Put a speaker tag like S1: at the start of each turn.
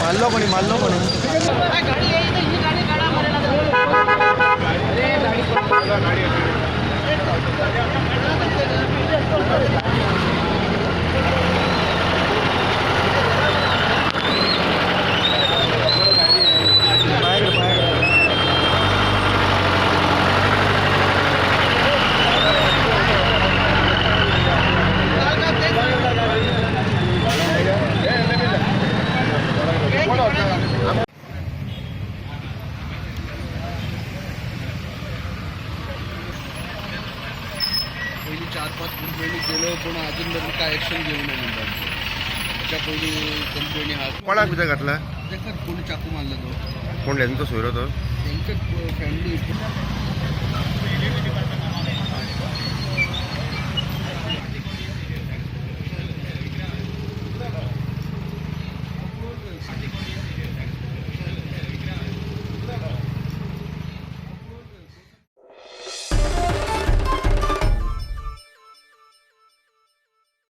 S1: मारलो कोणी
S2: पहिली 4-5 कंपनी गेलो पण अजून काय ॲक्शन घेऊन नाही म्हणतात. त्याच्या पहिली कंपनी हात
S1: कोणाक भितर घातला
S2: त्याच्यात कोणी चाकू मारला तो
S1: कोण त्यांचा सोयरो तो
S2: त्यांच्यात फॅमिली